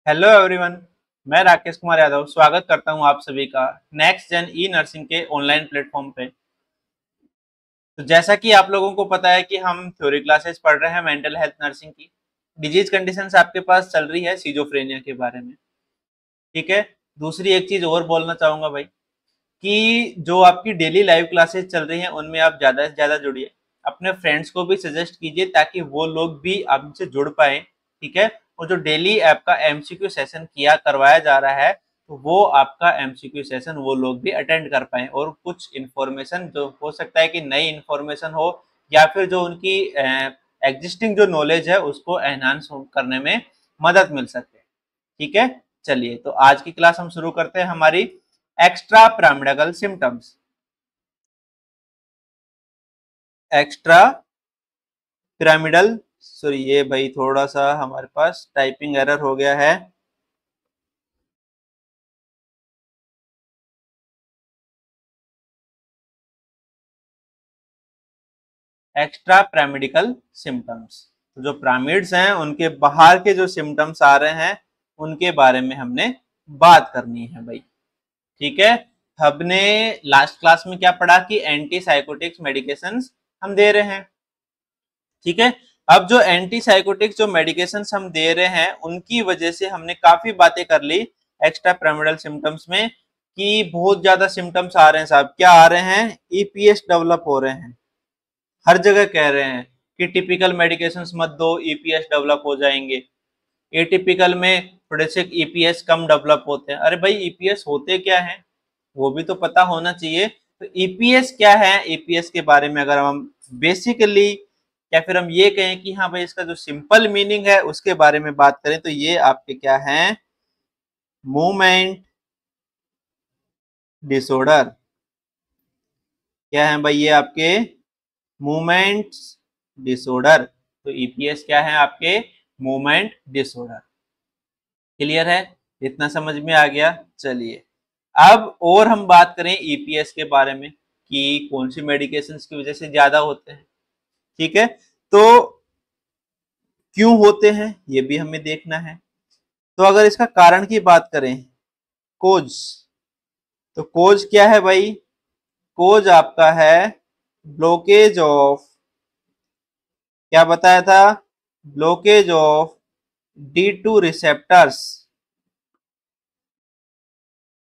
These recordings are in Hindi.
Hello everyone. मैं राकेश कुमार यादव स्वागत करता हूं आप सभी का नेक्स्ट जेन ई नर्सिंग के ऑनलाइन प्लेटफॉर्म पे। तो जैसा कि आप लोगों को पता है कि हम थ्योरी क्लासेस पढ़ रहे हैं मेंटल हेल्थ नर्सिंग की। डिजीज कंडीशंस आपके पास चल रही है सिजोफ्रेनिया के बारे में। ठीक है। दूसरी एक चीज और बोलना चाहूंगा भाई कि जो आपकी डेली लाइव क्लासेस चल रही हैं उनमें आप ज़्यादा से ज़्यादा जुड़िए। अपने फ्रेंड्स को भी सजेस्ट कीजिए ताकि वो लोग भी आपसे जुड़ पाए। ठीक है। और जो डेली आपका एमसीक्यू सेशन किया करवाया जा रहा है तो वो आपका एमसीक्यू सेशन वो लोग भी अटेंड कर पाए और कुछ इन्फॉर्मेशन जो हो सकता है कि नई इन्फॉर्मेशन हो या फिर जो उनकी एग्जिस्टिंग जो नॉलेज है उसको एनहांस करने में मदद मिल सके। ठीक है। चलिए तो आज की क्लास हम शुरू करते हैं हमारी extra pyramidal symptoms. Extra pyramidal sorry ये भाई थोड़ा सा हमारे पास टाइपिंग एरर हो गया है। एक्स्ट्रा पिरामिडिकल सिम्टम्स तो जो पिरामिड्स हैं उनके बाहर के जो सिम्टम्स आ रहे हैं उनके बारे में हमने बात करनी है भाई। ठीक है। हमने लास्ट क्लास में क्या पढ़ा कि एंटी साइकोटिक्स मेडिकेशंस हम दे रहे हैं। ठीक है। अब जो एंटी साइकोटिक्स जो मेडिकेशंस हम दे रहे हैं उनकी वजह से हमने काफी बातें कर ली एक्स्ट्रा पिरामिडल सिम्टम्स में कि बहुत ज्यादा सिम्टम्स आ रहे हैं साहब। क्या आ रहे हैं? ईपीएस डेवलप हो रहे हैं। हर जगह कह रहे हैं कि टिपिकल मेडिकेशंस मत दो, ईपीएस डेवलप हो जाएंगे। एटिपिकल में थोड़े से ईपीएस कम डेवलप होते हैं। अरे भाई ईपीएस होते क्या है वो भी तो पता होना चाहिए। तो ईपीएस क्या है, ईपीएस के बारे में अगर हम बेसिकली या फिर हम ये कहें कि हाँ भाई इसका जो सिंपल मीनिंग है उसके बारे में बात करें तो ये आपके क्या है? Movement disorder. क्या है भाई? ये आपके मूवमेंट डिसऑर्डर। तो ईपीएस क्या है? आपके मूवमेंट डिसऑर्डर। क्लियर है? इतना समझ में आ गया। चलिए अब और हम बात करें ईपीएस के बारे में कि कौन सी मेडिकेशंस की वजह से ज्यादा होते हैं। ठीक है। तो क्यों होते हैं ये भी हमें देखना है। तो अगर इसका कारण की बात करें, कोज, तो कोज क्या है भाई? कोज आपका है ब्लॉकेज ऑफ, क्या बताया था? Blockage of D2 receptors.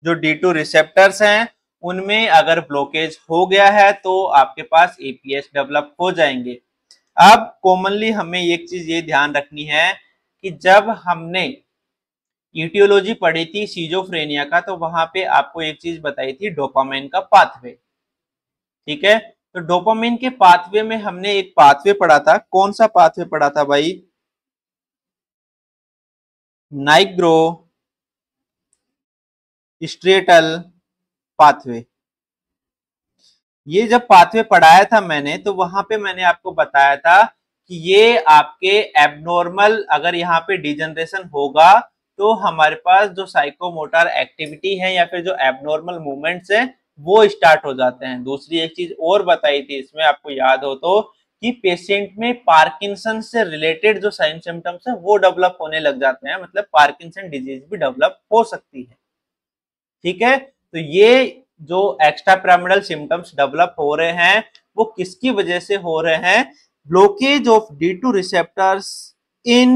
जो D2 रिसेप्टर्स हैं उनमें अगर ब्लॉकेज हो गया है तो आपके पास एपीएस डेवलप हो जाएंगे। अब कॉमनली हमें एक चीज ये ध्यान रखनी है कि जब हमने ईटियोलॉजी पढ़ी थी सीजोफ्रेनिया का तो वहां पे आपको एक चीज बताई थी डोपामाइन का पाथवे। ठीक है। तो डोपामाइन के पाथवे में हमने एक पाथवे पढ़ा था। कौन सा पाथवे पढ़ा था भाई? नाइग्रो स्ट्रेटल पाथवे। ये जब पाथवे पढ़ाया था मैंने तो वहां पे मैंने आपको बताया था कि ये आपके एबनॉर्मल अगर यहाँ पे डिजनरेशन होगा तो हमारे पास जो साइकोमोटर एक्टिविटी है या फिर जो एबनॉर्मल मूवमेंट्स है वो स्टार्ट हो जाते हैं। दूसरी एक चीज और बताई थी इसमें आपको याद हो तो कि पेशेंट में पार्किंसन से रिलेटेड जो साइन सिम्टम्स है वो डेवलप होने लग जाते हैं, मतलब पार्किंसन डिजीज भी डेवलप हो सकती है। ठीक है। तो ये जो एक्स्ट्रा पिरामिडल सिम्टम्स डेवलप हो रहे हैं वो किसकी वजह से हो रहे हैं? Blockage of D2 receptors in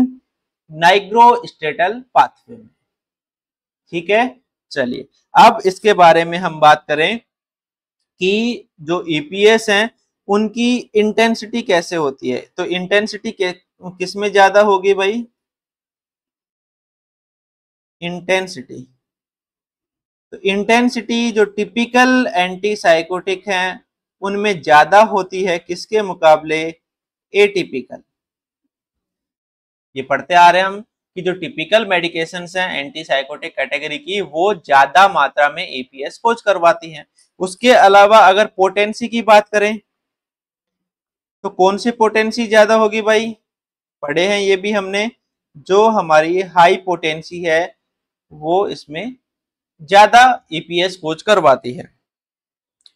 nigrostriatal pathway में। ठीक है। चलिए अब इसके बारे में हम बात करें कि जो ईपीएस हैं उनकी इंटेंसिटी कैसे होती है। तो इंटेंसिटी किस में ज्यादा होगी भाई? इंटेंसिटी, तो इंटेंसिटी जो टिपिकल एंटी साइकोटिक हैं उनमें ज्यादा होती है किसके मुकाबले? एटिपिकल। ये पढ़ते आ रहे हैं हम कि जो टिपिकल मेडिकेशंस हैं एंटी साइकोटिक कैटेगरी की वो ज्यादा मात्रा में एपीएस कोज करवाती हैं। उसके अलावा अगर पोटेंसी की बात करें तो कौन सी पोटेंसी ज्यादा होगी भाई? पढ़े हैं ये भी हमने। जो हमारी हाई पोटेंसी है वो इसमें ज्यादा ईपीएस कोज करवाती है।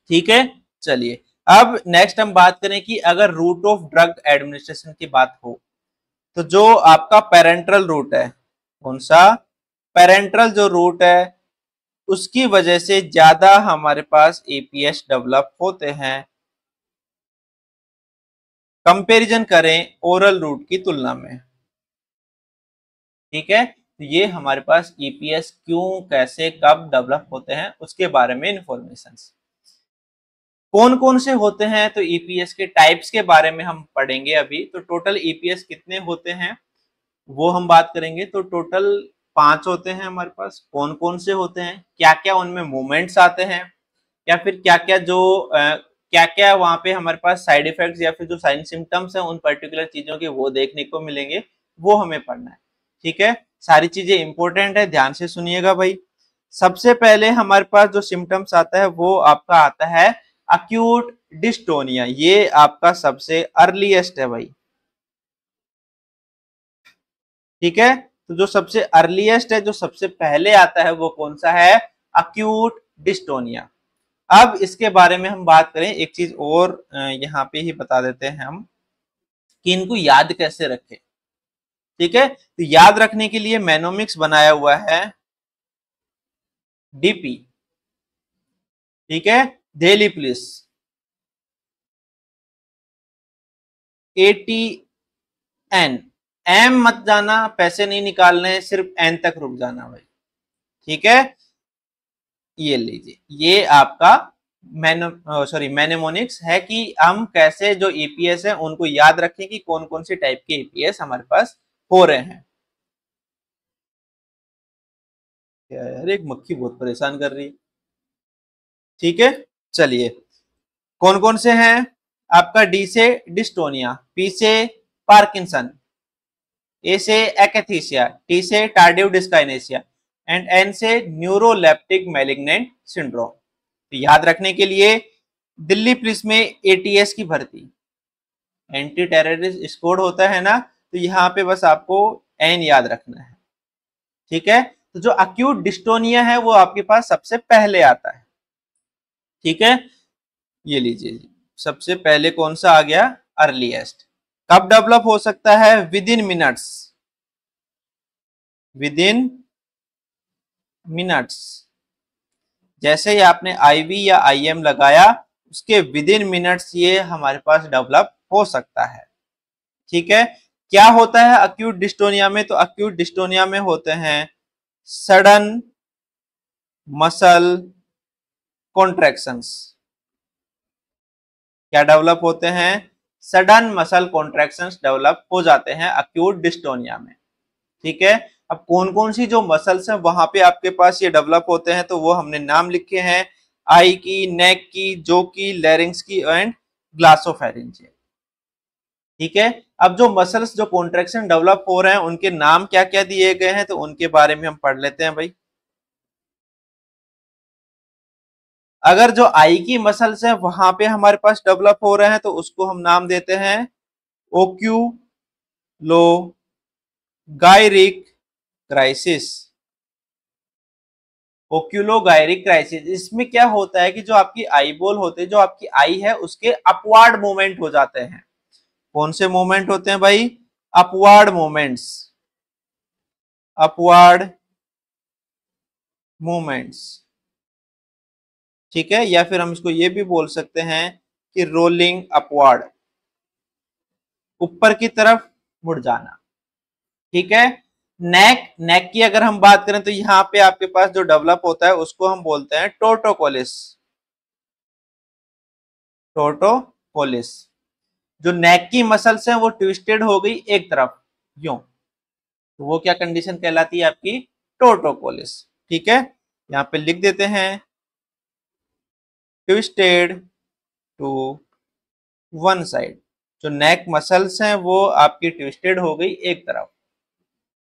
ठीक है। चलिए अब नेक्स्ट हम बात करें कि अगर रूट ऑफ ड्रग एडमिनिस्ट्रेशन की बात हो तो जो आपका पेरेंट्रल रूट है, कौन सा? पेरेंट्रल जो रूट है उसकी वजह से ज्यादा हमारे पास ईपीएस डेवलप होते हैं, कंपैरिजन करें ओरल रूट की तुलना में। ठीक है, तो ये हमारे पास ईपीएस क्यों, कैसे, कब डेवलप होते हैं उसके बारे में इंफॉर्मेशन। कौन कौन से होते हैं, तो ईपीएस के टाइप्स के बारे में हम पढ़ेंगे अभी। तो टोटल ईपीएस कितने होते हैं वो हम बात करेंगे। तो टोटल 5 होते हैं हमारे पास। कौन कौन से होते हैं, क्या क्या उनमें मूवमेंट्स आते हैं, या फिर क्या क्या जो क्या क्या वहां पे हमारे पास साइड इफेक्ट्स या फिर जो साइन सिम्टम्स हैं उन पर्टिकुलर चीजों के वो देखने को मिलेंगे, वो हमें पढ़ना है। ठीक है, सारी चीजें इंपॉर्टेंट है, ध्यान से सुनिएगा भाई। सबसे पहले हमारे पास जो सिम्टम्स आता है वो आपका आता है अक्यूट डिस्टोनिया। ये आपका सबसे अर्लीस्ट है भाई। ठीक है, तो जो सबसे अर्लीस्ट है, जो सबसे पहले आता है वो कौन सा है, अक्यूट डिस्टोनिया। अब इसके बारे में हम बात करें, एक चीज और यहाँ पे ही बता देते हैं हम कि इनको याद कैसे रखें। ठीक है, तो याद रखने के लिए मैनोमिक्स बनाया हुआ है डीपी। ठीक है, डेली प्लीज एटीएन, एम मत जाना, पैसे नहीं निकालने, सिर्फ एन तक रुक जाना भाई। ठीक है, ये लीजिए, ये आपका मैनेमोनिक्स है कि हम कैसे जो ईपीएस है उनको याद रखें कि कौन कौन से टाइप के ईपीएस हमारे पास हो रहे हैं। यार एक मक्खी बहुत परेशान कर रही है। ठीक है, चलिए, कौन कौन से हैं, आपका डी से डिस्टोनिया, पी से पार्किंसन, ए से एकैथीसिया, टी से टार्डिव डिस्काइनेसिया एंड एन से न्यूरोलेप्टिक मैलिग्नेंट सिंड्रोम। तो याद रखने के लिए दिल्ली पुलिस में एटीएस की भर्ती, एंटी टेररिस्ट स्क्वाड होता है ना, तो यहाँ पे बस आपको एन याद रखना है। ठीक है, तो जो अक्यूट डिस्टोनिया है वो आपके पास सबसे पहले आता है। ठीक है, ये लीजिए, सबसे पहले कौन सा आ गया, अर्लीस्ट। कब डेवलप हो सकता है, with in minutes, with in minutes. जैसे ही आपने आईवी या आईएम लगाया उसके विद इन मिनट्स ये हमारे पास डेवलप हो सकता है। ठीक है, क्या होता है अक्यूट डिस्टोनिया में, तो अक्यूट डिस्टोनिया में होते हैं सडन मसल कॉन्ट्रैक्शंस। क्या डेवलप होते हैं, सडन मसल कॉन्ट्रैक्शंस डेवलप हो जाते हैं अक्यूट डिस्टोनिया में। ठीक है, अब कौन कौन सी जो मसल्स हैं वहां पे आपके पास ये डेवलप होते हैं, तो वो हमने नाम लिखे हैं, आई की, नेक की, जो की, लैरिंग्स की एंड ग्लासोफेरिंजियल। ठीक है, अब जो मसल्स जो कॉन्ट्रैक्शन डेवलप हो रहे हैं उनके नाम क्या क्या दिए गए हैं, तो उनके बारे में हम पढ़ लेते हैं भाई। अगर जो आई की मसल्स है वहां पे हमारे पास डेवलप हो रहे हैं तो उसको हम नाम देते हैं ओक्यूलोगायरिक क्राइसिस। ओक्यूलोगायरिक क्राइसिस, इसमें क्या होता है कि जो आपकी आई बॉल होते हैं, जो आपकी आई है उसके अपवार्ड मूवमेंट हो जाते हैं। कौन से मूवमेंट होते हैं भाई, अपवार्ड मूवमेंट्स, अपवार्ड मूवमेंट्स। ठीक है, या फिर हम इसको ये भी बोल सकते हैं कि रोलिंग अपवार्ड, ऊपर की तरफ मुड़ जाना। ठीक है, नेक, नेक की अगर हम बात करें तो यहाँ पे आपके पास जो डेवलप होता है उसको हम बोलते हैं टोर्टोकोलिस, टोर्टोकोलिस। जो नेक की मसल्स हैं वो ट्विस्टेड हो गई एक तरफ यूं, तो वो क्या कंडीशन कहलाती है आपकी, टोर्टोकोलिस। ठीक है, यहाँ पे लिख देते हैं ट्विस्टेड टू वन साइड। जो नेक मसल्स हैं वो आपकी ट्विस्टेड हो गई एक तरफ।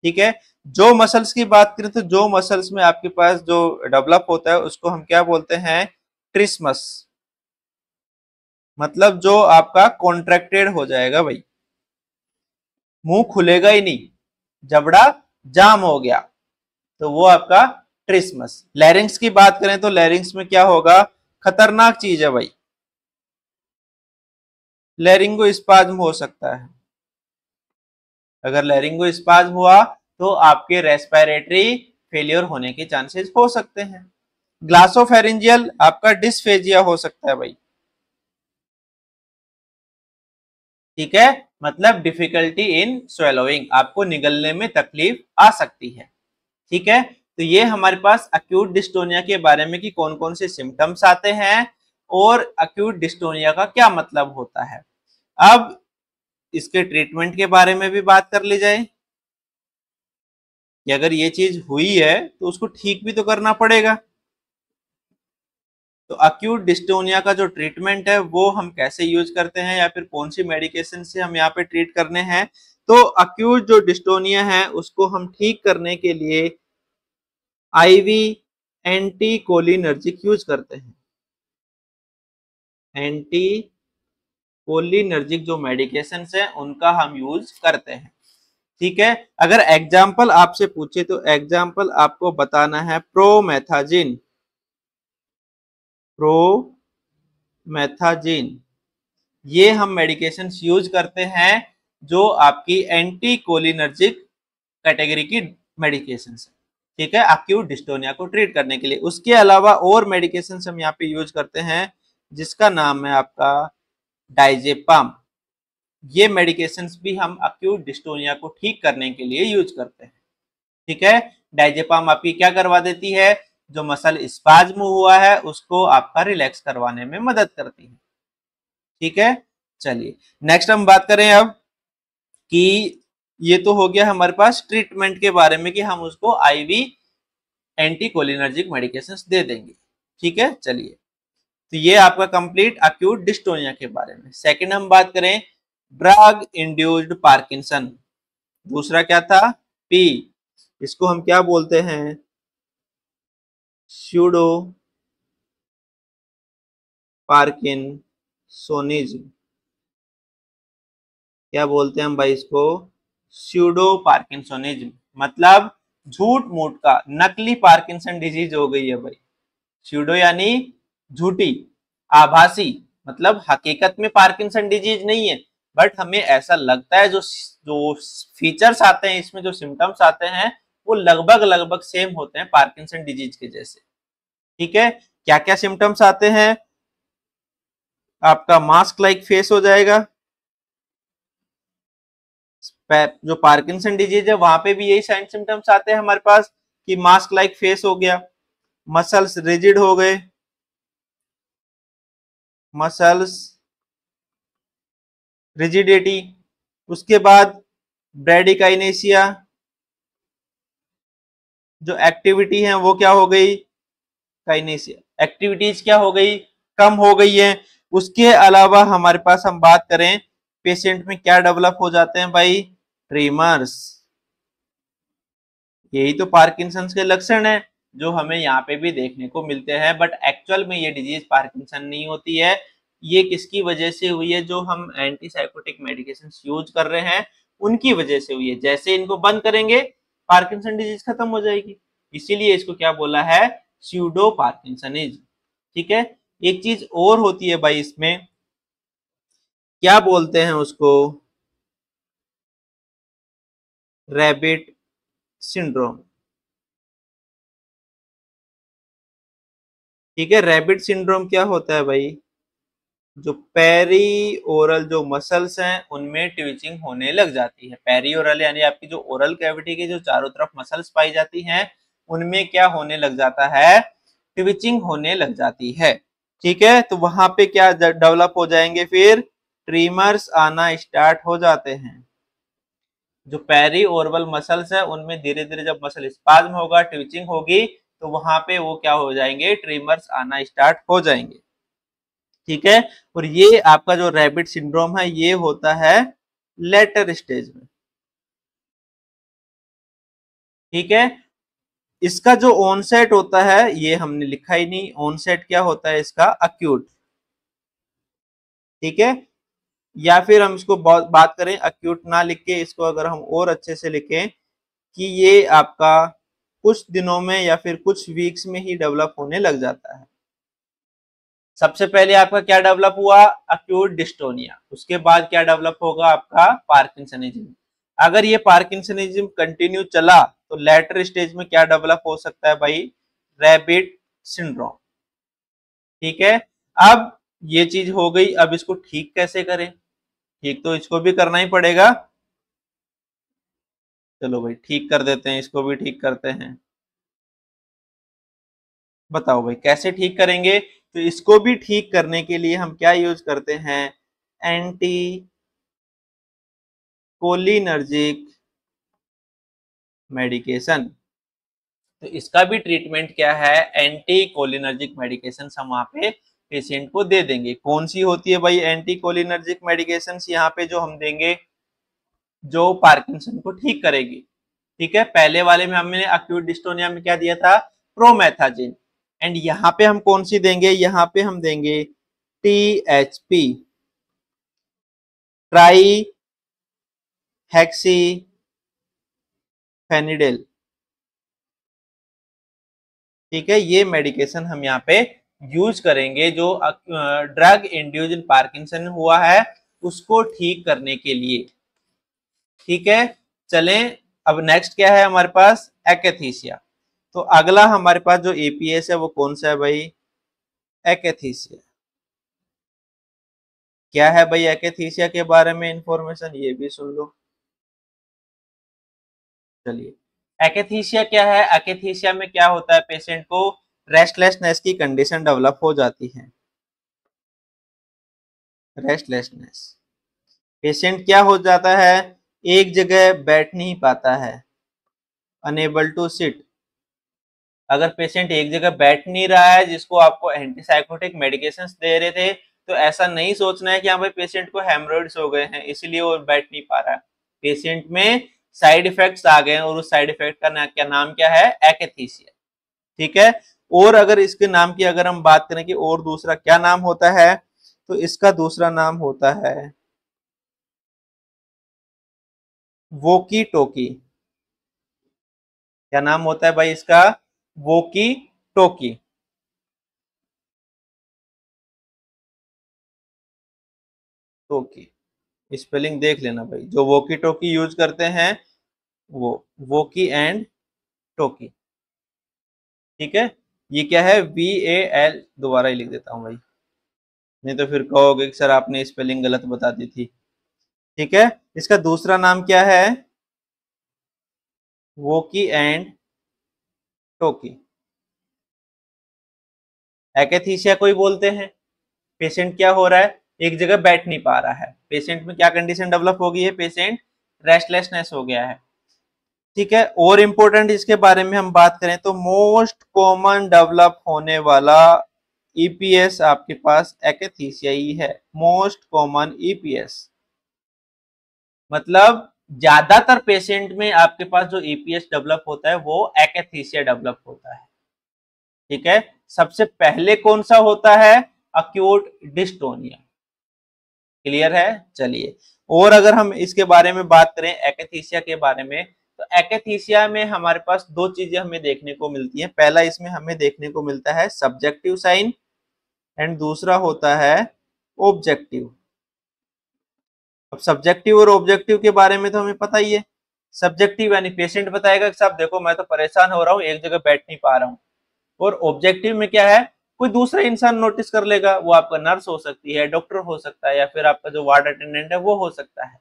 ठीक है, जो मसल्स की बात करें तो जो मसल्स में आपके पास जो डेवलप होता है उसको हम क्या बोलते हैं, ट्रिस्मस, मतलब जो आपका कॉन्ट्रैक्टेड हो जाएगा भाई, मुंह खुलेगा ही नहीं, जबड़ा जाम हो गया, तो वो आपका ट्रिस्मस। लैरिंग्स की बात करें तो लैरिंग्स में क्या होगा, खतरनाक चीज है भाई, लैरिंगो स्पाज्म हो सकता है। अगर लैरिंगो स्पाज्म हुआ तो आपके रेस्पिरेटरी फेलियर होने के चांसेस हो सकते हैं। ग्लासोफेरेंजियल आपका डिस्फेजिया हो सकता है भाई, ठीक है, मतलब डिफिकल्टी इन स्वेलोइंग, आपको निगलने में तकलीफ आ सकती है, ठीक है। तो ये हमारे पास अक्यूट डिस्टोनिया के बारे में कि कौन कौन से सिम्टम्स आते हैं और अक्यूट डिस्टोनिया का क्या मतलब होता है। अब इसके ट्रीटमेंट के बारे में भी बात कर ली जाए कि अगर ये चीज हुई है तो उसको ठीक भी तो करना पड़ेगा। तो अक्यूट डिस्टोनिया का जो ट्रीटमेंट है वो हम कैसे यूज करते हैं या फिर कौन सी मेडिकेशन से हम यहाँ पे ट्रीट करने हैं। तो अक्यूट जो डिस्टोनिया है उसको हम ठीक करने के लिए आईवी एंटी कोलिनर्जिक यूज करते हैं। एंटी कोलिनर्जिक जो मेडिकेशन है उनका हम यूज करते हैं, ठीक है। अगर एग्जाम्पल आपसे पूछे तो एग्जाम्पल आपको बताना है प्रोमेथाजिन। प्रोमेथाजिन ये हम मेडिकेशन यूज करते हैं जो आपकी एंटी कोलिनर्जिक कैटेगरी की मेडिकेशन है, ठीक है, अक्यूट डिस्टोनिया को ट्रीट करने के लिए। उसके अलावा और मेडिकेशन हम यहाँ पे यूज करते हैं जिसका नाम है आपका डाइजेपाम। ये मेडिकेशंस भी हम अक्यूट डिस्टोनिया को ठीक करने के लिए यूज करते हैं, ठीक है। डाइजेपाम आपकी क्या करवा देती है, जो मसल स्पाज्म हुआ है उसको आपका रिलैक्स करवाने में मदद करती है, ठीक है। चलिए नेक्स्ट हम बात करें अब कि ये तो हो गया हमारे पास ट्रीटमेंट के बारे में कि हम उसको आईवी एंटी कोलिनर्जिक मेडिकेशंस दे देंगे, ठीक है। चलिए तो ये आपका कंप्लीट अक्यूट डिस्टोनिया के बारे में। सेकंड हम बात करें ड्रग इंड्यूस्ड पार्किंसन। दूसरा क्या था, पी, इसको हम क्या बोलते हैं, स्यूडो पार्किंसोनिज्म। क्या बोलते हैं हम भाई इसको, स्यूडो पार्किंसोनिज्म, मतलब झूठ मूठ का नकली पार्किंसन डिजीज हो गई है भाई। स्यूडो यानी झूठी, आभासी, मतलब हकीकत में पार्किंसन डिजीज नहीं है, बट हमें ऐसा लगता है जो जो फीचर्स आते हैं इसमें, जो सिम्टम्स आते हैं वो लगभग लगभग सेम होते हैं पार्किंसन डिजीज के जैसे, ठीक है। क्या क्या सिम्टम्स आते हैं, आपका मास्क लाइक फेस हो जाएगा। जो पार्किंसन डिजीज है वहां पे भी यही साइन सिम्टम्स आते हैं हमारे पास कि मास्क लाइक फेस हो गया, मसल्स रिजिड हो गए, मसल्स रिजिडिटी, उसके बाद ब्रेडिकाइनेसिया, जो एक्टिविटी है वो क्या हो गई, काइनेसिया, एक्टिविटीज क्या हो गई, कम हो गई है। उसके अलावा हमारे पास हम बात करें पेशेंट में क्या डेवलप हो जाते हैं भाई, ट्रीमर्स। यही तो पार्किंसंस के लक्षण है जो हमें यहाँ पे भी देखने को मिलते हैं, बट एक्चुअल में ये डिजीज पार्किंसन नहीं होती है। ये किसकी वजह से हुई है, जो हम एंटीसाइकोटिक मेडिकेशन यूज कर रहे हैं उनकी वजह से हुई है। जैसे इनको बंद करेंगे पार्किंसन डिजीज खत्म हो जाएगी, इसीलिए इसको क्या बोला है, स्यूडो पार्किंसनिज्म, ठीक है। एक चीज और होती है भाई इसमें, क्या बोलते हैं उसको, रैबिट सिंड्रोम, ठीक है। रैबिट सिंड्रोम क्या होता है भाई, जो पेरी ओरल जो मसल्स हैं उनमें ट्विचिंग होने लग जाती है। पेरी ओरल यानी आपकी जो ओरल कैविटी की जो चारों तरफ मसल्स पाई जाती हैं उनमें क्या होने लग जाता है, ट्विचिंग होने लग जाती है, ठीक है। तो वहां पे क्या डेवलप हो जाएंगे, फिर ट्रीमर्स आना स्टार्ट हो जाते हैं। जो पेरी ओरल मसल्स है उनमें धीरे धीरे जब मसल स्पाज्म होगा, ट्विचिंग होगी, तो वहां पे वो क्या हो जाएंगे, ट्रीमर्स आना स्टार्ट हो जाएंगे, ठीक है। और ये आपका जो रैबिट सिंड्रोम है ये होता है लेटर स्टेज में, ठीक है। इसका जो ऑनसेट होता है ये हमने लिखा ही नहीं, ऑनसेट क्या होता है इसका, अक्यूट, ठीक है। या फिर हम इसको बात करें अक्यूट ना लिख के इसको अगर हम और अच्छे से लिखें कि ये आपका कुछ दिनों में या फिर कुछ वीक्स में ही डेवलप होने लग जाता है। सबसे पहले आपका क्या डेवलप हुआ, अक्यूट डिस्टोनिया, उसके बाद क्या डेवलप होगा आपका पार्किंसनिज्म, अगर ये पार्किंसनिज्म कंटिन्यू चला तो लेटर स्टेज में क्या डेवलप हो सकता है भाई, रैबिट सिंड्रोम। ठीक है, अब ये चीज हो गई, अब इसको ठीक कैसे करें, ठीक तो इसको भी करना ही पड़ेगा। चलो भाई ठीक कर देते हैं, इसको भी ठीक करते हैं। बताओ भाई कैसे ठीक करेंगे, तो इसको भी ठीक करने के लिए हम क्या यूज करते हैं, एंटी कोलिनर्जिक मेडिकेशन। तो इसका भी ट्रीटमेंट क्या है, एंटी कोलिनर्जिक मेडिकेशन हम वहां पे पेशेंट को दे देंगे। कौन सी होती है भाई एंटी कोलिनर्जिक मेडिकेशन यहाँ पे जो हम देंगे, जो पार्किंसन को ठीक करेगी। ठीक है, पहले वाले में हमने अक्यूट डिस्टोनिया में क्या दिया था, प्रोमेथाजिन। एंड यहाँ पे हम कौन सी देंगे, यहाँ पे हम देंगे THP, ट्राई हेक्सी फेनिडेल। ठीक है, ये मेडिकेशन हम यहाँ पे यूज करेंगे जो ड्रग इंड्यूस्ड पार्किंसन हुआ है उसको ठीक करने के लिए। ठीक है, चलें अब नेक्स्ट क्या है हमारे पास, एक्स्थीसिया। तो अगला हमारे पास जो एपीएस है वो कौन सा है भाई, एक्स्थीसिया। क्या है भाई एक्स्थीसिया के बारे में इंफॉर्मेशन, ये भी सुन लो। चलिए, एक्स्थीसिया क्या है, एक्स्थीसिया में क्या होता है, पेशेंट को रेस्टलेसनेस की कंडीशन डेवलप हो जाती है। रेस्टलेसनेस, पेशेंट क्या हो जाता है, एक जगह बैठ नहीं पाता है, अनेबल टू सिट। अगर पेशेंट एक जगह बैठ नहीं रहा है, जिसको आपको एंटीसाइकोटिक मेडिकेशंस दे रहे थे, तो ऐसा नहीं सोचना है कि हाँ भाई पेशेंट को हेमरोइड्स हो गए हैं इसलिए वो बैठ नहीं पा रहा है। पेशेंट में साइड इफेक्ट्स आ गए हैं और उस साइड इफेक्ट का क्या नाम क्या है, एक्स्थीसिया। ठीक है, और अगर इसके नाम की अगर हम बात करें कि और दूसरा क्या नाम होता है, तो इसका दूसरा नाम होता है वोकी टोकी। क्या नाम होता है भाई इसका, वोकी टोकी। टोकी स्पेलिंग देख लेना भाई, जो वोकी टोकी यूज करते हैं वो वोकी एंड टोकी। ठीक है, ये क्या है, VAL, दोबारा ही लिख देता हूं भाई, नहीं तो फिर कहोगे कि सर आपने स्पेलिंग गलत बता दी थी। ठीक है, इसका दूसरा नाम क्या है, वोकी एंड टोकी। एक्स्थीसिया को ही बोलते हैं। पेशेंट क्या हो रहा है, एक जगह बैठ नहीं पा रहा है, पेशेंट में क्या कंडीशन डेवलप हो गई है, पेशेंट रेस्टलेसनेस हो गया है। ठीक है, और इंपॉर्टेंट इसके बारे में हम बात करें तो मोस्ट कॉमन डेवलप होने वाला ईपीएस आपके पास एक्स्थीसिया ही है। मोस्ट कॉमन ईपीएस मतलब ज्यादातर पेशेंट में आपके पास जो ईपीएस डेवलप होता है वो एक्स्थीसिया डेवलप होता है। ठीक है, सबसे पहले कौन सा होता है, अक्यूट डिस्टोनिया। क्लियर है, चलिए। और अगर हम इसके बारे में बात करें एक्स्थीसिया के बारे में, तो एक्स्थीसिया में हमारे पास दो चीजें हमें देखने को मिलती हैं। पहला इसमें हमें देखने को मिलता है सब्जेक्टिव साइन एंड दूसरा होता है ऑब्जेक्टिव। अब सब्जेक्टिव और ऑब्जेक्टिव के बारे में तो हमें पता ही है। सब्जेक्टिव यानी पेशेंट बताएगा कि साहब देखो मैं तो परेशान हो रहा हूँ, एक जगह बैठ नहीं पा रहा हूँ। और ऑब्जेक्टिव में क्या है, कोई दूसरा इंसान नोटिस कर लेगा, वो आपका नर्स हो सकती है, डॉक्टर हो सकता है, या फिर आपका जो वार्ड अटेंडेंट है वो हो सकता है।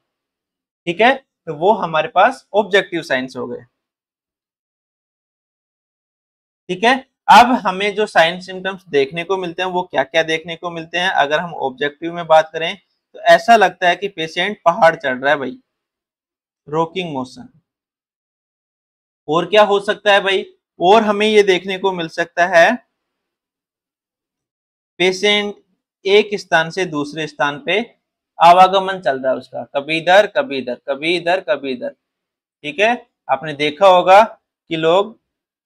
ठीक है, तो वो हमारे पास ऑब्जेक्टिव साइंस हो गए। ठीक है, अब हमें जो साइन सिम्टम्स देखने को मिलते हैं वो क्या क्या देखने को मिलते हैं, अगर हम ऑब्जेक्टिव में बात करें तो ऐसा लगता है कि पेशेंट पहाड़ चढ़ रहा है भाई, रॉकिंग मोशन। और क्या हो सकता है भाई, और हमें ये देखने को मिल सकता है पेशेंट एक स्थान से दूसरे स्थान पे आवागमन चल रहा है उसका, कभी इधर कभी इधर, कभी इधर कभी इधर। ठीक है, आपने देखा होगा कि लोग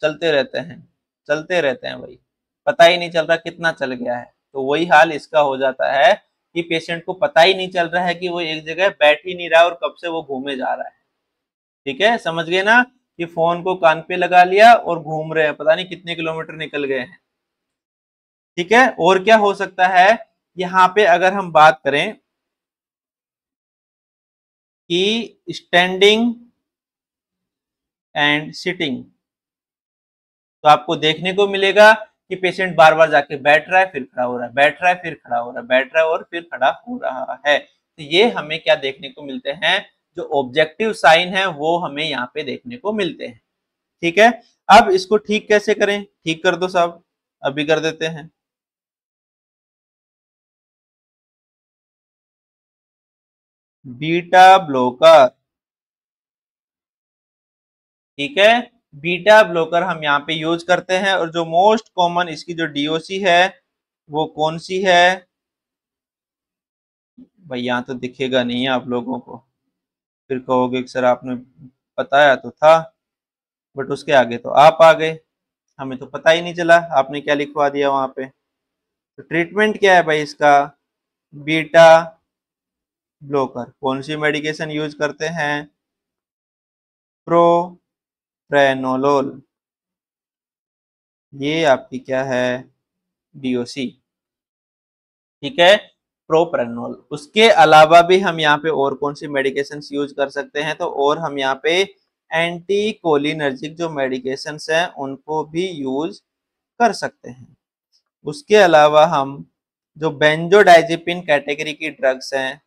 चलते रहते हैं, चलते रहते हैं भाई, पता ही नहीं चल रहा कितना चल गया है। तो वही हाल इसका हो जाता है कि पेशेंट को पता ही नहीं चल रहा है कि वो एक जगह बैठ ही नहीं रहा और कब से वो घूमे जा रहा है। ठीक है, समझ गए ना, कि फोन को कान पे लगा लिया और घूम रहे हैं, पता नहीं कितने किलोमीटर निकल गए हैं। ठीक है, और क्या हो सकता है, यहाँ पे अगर हम बात करें कि स्टैंडिंग एंड सिटिंग, तो आपको देखने को मिलेगा कि पेशेंट बार बार जाके बैठ रहा है, फिर खड़ा हो रहा है, बैठ रहा है, फिर खड़ा हो रहा है, बैठ रहा है और फिर खड़ा हो रहा है। तो ये हमें क्या देखने को मिलते हैं, जो ऑब्जेक्टिव साइन है वो हमें यहाँ पे देखने को मिलते हैं। ठीक है, अब इसको ठीक कैसे करें, ठीक कर दो साहब, अभी कर देते हैं। बीटा ब्लॉकर, ठीक है, बीटा ब्लॉकर हम यहाँ पे यूज करते हैं, और जो मोस्ट कॉमन इसकी जो डीओसी है वो कौन सी है भाई, यहाँ तो दिखेगा नहीं है आप लोगों को, फिर कहोगे कि सर आपने बताया तो था बट उसके आगे तो आप आ गए, हमें तो पता ही नहीं चला आपने क्या लिखवा दिया वहां पे। तो ट्रीटमेंट क्या है भाई इसका, बीटा ब्लॉकर, कौन सी मेडिकेशन यूज करते हैं, प्रोप्रेनोलोल, ये आपकी क्या है, डीओसी, ठीक है, प्रोप्रेनोल। उसके अलावा भी हम यहाँ पे और कौन सी मेडिकेशन यूज कर सकते हैं, तो और हम यहाँ पे एंटी कोलिनर्जिक जो मेडिकेशन हैं उनको भी यूज कर सकते हैं। उसके अलावा हम जो बेंजोडाइजेपिन कैटेगरी की ड्रग्स हैं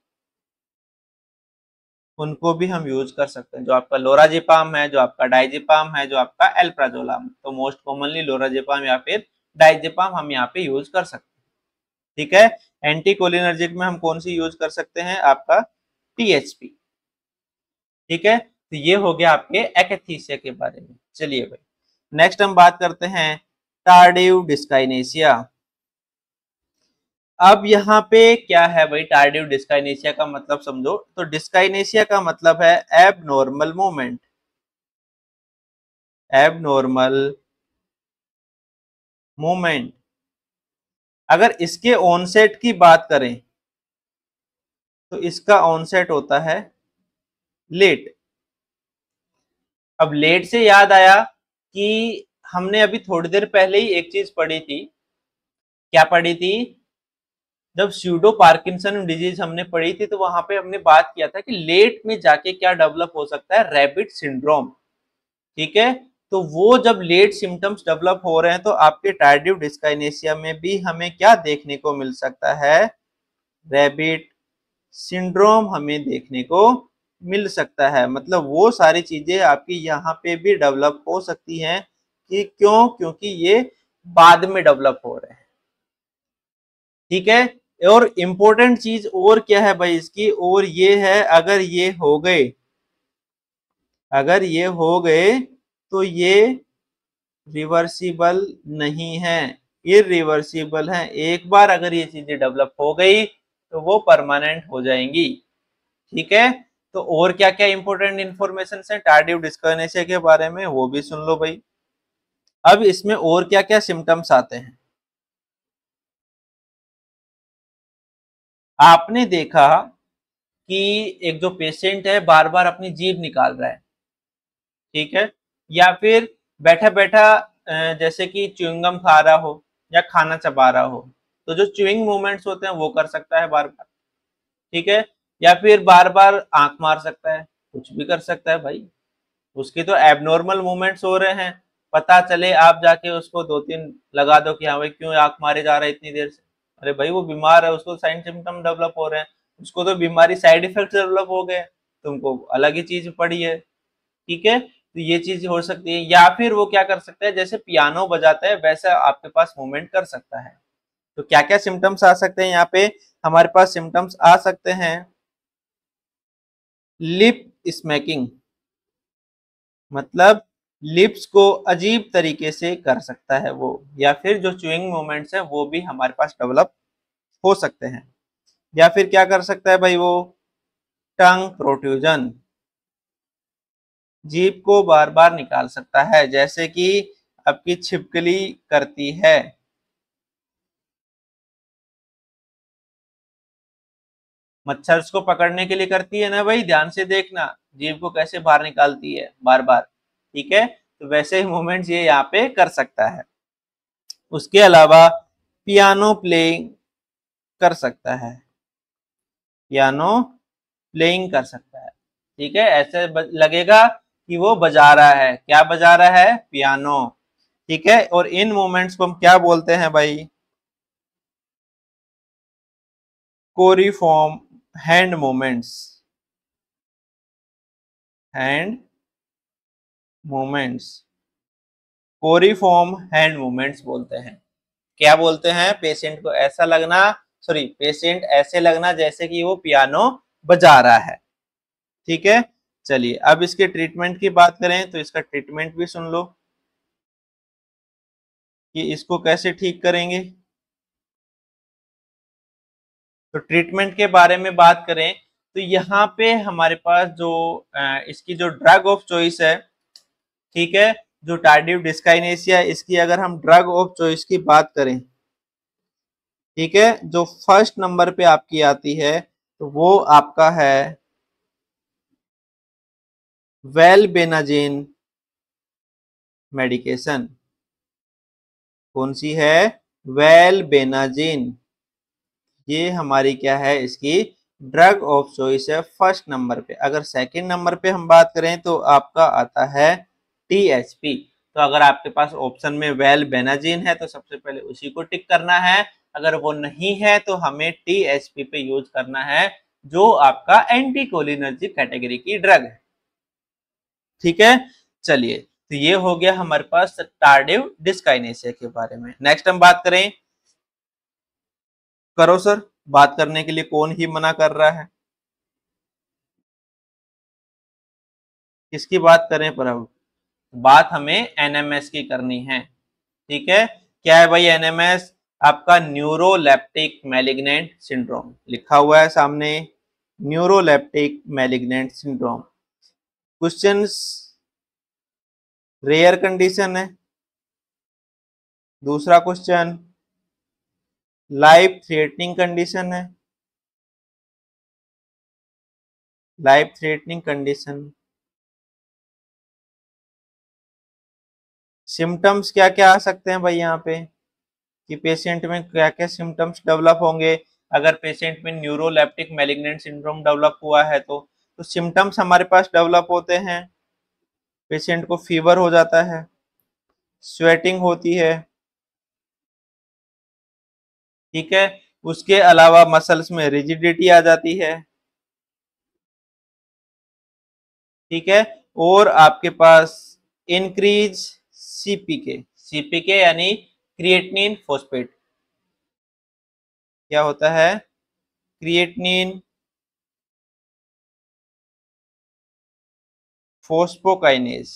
उनको भी हम यूज कर सकते हैं, जो आपका लोराजेपाम है, जो आपका डाइजेपाम है, जो आपका एल्प्राजोलाम, तो मोस्ट कॉमनली लोराजेपाम या फिर डाइजेपाम हम यहाँ पे यूज कर सकते हैं। ठीक है, एंटी कोलिनर्जिक में हम कौन सी यूज कर सकते हैं, आपका टीएचपी। ठीक है, तो ये हो गया आपके एकथीसिया के बारे में। चलिए भाई नेक्स्ट हम बात करते हैं टार्डिव डिस्काइनेसिया। अब यहाँ पे क्या है भाई, टार्डिव डिस्काइनेसिया का मतलब समझो, तो डिस्काइनेसिया का मतलब है एबनॉर्मल मूवमेंट, एबनॉर्मल मूवमेंट। अगर इसके ऑनसेट की बात करें तो इसका ऑनसेट होता है लेट। अब लेट से याद आया कि हमने अभी थोड़ी देर पहले ही एक चीज पढ़ी थी, क्या पढ़ी थी, जब स्यूडो पार्किंसन डिजीज हमने पढ़ी थी तो वहां पे हमने बात किया था कि लेट में जाके क्या डेवलप हो सकता है, रैबिट सिंड्रोम। ठीक है, तो वो जब लेट सिम्टम्स डेवलप हो रहे हैं तो आपके टार्डिव डिस्काइनेसिया में भी हमें क्या देखने को मिल सकता है, रैबिट सिंड्रोम हमें देखने को मिल सकता है। मतलब वो सारी चीजें आपकी यहाँ पे भी डेवलप हो सकती हैं, कि क्यों, क्योंकि ये बाद में डेवलप हो रहे हैं। ठीक है, और इम्पोर्टेंट चीज और क्या है भाई इसकी, और ये है अगर ये हो गए, अगर ये हो गए तो ये रिवर्सिबल नहीं है, इरिवर्सिबल है। एक बार अगर ये चीजें डेवलप हो गई तो वो परमानेंट हो जाएंगी। ठीक है, तो और क्या क्या इंपॉर्टेंट इंफॉर्मेशन है टार्डिव डिस्काइनेसिया के बारे में वो भी सुन लो भाई। अब इसमें और क्या क्या सिम्टम्स आते हैं, आपने देखा कि एक जो पेशेंट है बार बार अपनी जीभ निकाल रहा है, ठीक है, या फिर बैठा बैठा जैसे कि च्युइंगम खा रहा हो या खाना चबा रहा हो, तो जो च्युइंग मूवमेंट्स होते हैं वो कर सकता है बार बार। ठीक है, या फिर बार बार आंख मार सकता है, कुछ भी कर सकता है भाई, उसकी तो एबनॉर्मल मूवमेंट्स हो रहे हैं, पता चले आप जाके उसको दो तीन लगा दो कि हाँ भाई क्यों आंख मारे जा रहा है इतनी देर से, अरे भाई वो बीमार है, उसको साइन सिम्टम डेवलप हो रहे हैं, उसको तो बीमारी साइड इफेक्ट डेवलप हो गए, तुमको अलग ही चीज पड़ी है। ठीक है, तो ये चीज हो सकती है, या फिर वो क्या कर सकता है, जैसे पियानो बजाता है वैसा आपके पास मूवमेंट कर सकता है। तो क्या क्या सिम्टम्स आ सकते हैं यहाँ पे, हमारे पास सिम्टम्स आ सकते हैं, लिप स्मैकिंग, मतलब लिप्स को अजीब तरीके से कर सकता है वो, या फिर जो च्युइंग मूवमेंट्स है वो भी हमारे पास डेवलप हो सकते हैं। या फिर क्या कर सकता है भाई वो, टंग प्रोट्रूजन, जीभ को बार बार निकाल सकता है जैसे कि आपकी छिपकली करती है। मच्छर को पकड़ने के लिए करती है ना भाई, ध्यान से देखना जीभ को कैसे बाहर निकालती है बार बार। ठीक है, तो वैसे ही मूवमेंट्स ये यहाँ पे कर सकता है। उसके अलावा पियानो प्लेइंग कर सकता है, पियानो प्लेइंग कर सकता है। ठीक है, ऐसे लगेगा कि वो बजा रहा है। क्या बजा रहा है? पियानो। ठीक है, और इन मूवमेंट्स को हम क्या बोलते हैं भाई? Choreiform hand movements. Hand movements, choreiform hand movements बोलते हैं। क्या बोलते हैं? पेशेंट को ऐसा लगना, सॉरी, पेशेंट ऐसे लगना जैसे कि वो पियानो बजा रहा है। ठीक है, चलिए अब इसके ट्रीटमेंट की बात करें तो इसका ट्रीटमेंट भी सुन लो कि इसको कैसे ठीक करेंगे। तो ट्रीटमेंट के बारे में बात करें तो यहाँ पे हमारे पास जो इसकी जो ड्रग ऑफ चॉइस है, ठीक है, जो टार्डिव डिस्काइनेसिया, इसकी अगर हम ड्रग ऑफ चॉइस की बात करें, ठीक है, जो फर्स्ट नंबर पे आपकी आती है तो वो आपका है वेलबेनाजिन मेडिकेशन। कौन सी है? वेलबेनाजिन। ये हमारी क्या है? इसकी ड्रग ऑफ चॉइस है फर्स्ट नंबर पे। अगर सेकंड नंबर पे हम बात करें तो आपका आता है टीएचपी। तो अगर आपके पास ऑप्शन में वेलबेनाजिन है तो सबसे पहले उसी को टिक करना है। अगर वो नहीं है तो हमें टीएचपी पे यूज करना है, जो आपका एंटीकोलिनर्जिक कैटेगरी की ड्रग है। ठीक है, चलिए, तो ये हो गया हमारे पास टार्डिव डिस्काइनेसिया के बारे में। नेक्स्ट हम बात करें, करो सर, बात करने के लिए कौन ही मना कर रहा है? किसकी बात करें पर? अब बात हमें एनएमएस की करनी है। ठीक है, क्या है भाई एनएमएस? आपका न्यूरोलेप्टिक मैलिग्नेंट सिंड्रोम लिखा हुआ है सामने, neuroleptic malignant syndrome. Questions, rare condition है। दूसरा क्वेश्चन, लाइफ थ्रेटनिंग कंडीशन है। Life threatening condition. सिम्टम्स क्या क्या आ सकते हैं भाई यहाँ पे, कि पेशेंट में क्या क्या सिम्टम्स डेवलप होंगे अगर पेशेंट में न्यूरोलेप्टिक मैलिग्नेंट सिंड्रोम डेवलप हुआ है तो सिम्टम्स हमारे पास डेवलप होते हैं। पेशेंट को फीवर हो जाता है, स्वेटिंग होती है, ठीक है, उसके अलावा मसल्स में रिजिडिटी आ जाती है, ठीक है, और आपके पास इंक्रीज सीपीके। सीपीके यानी क्रिएटिनिन फॉस्फेट। क्या होता है? क्रिएटिनिन फोस्फोकाइनेज।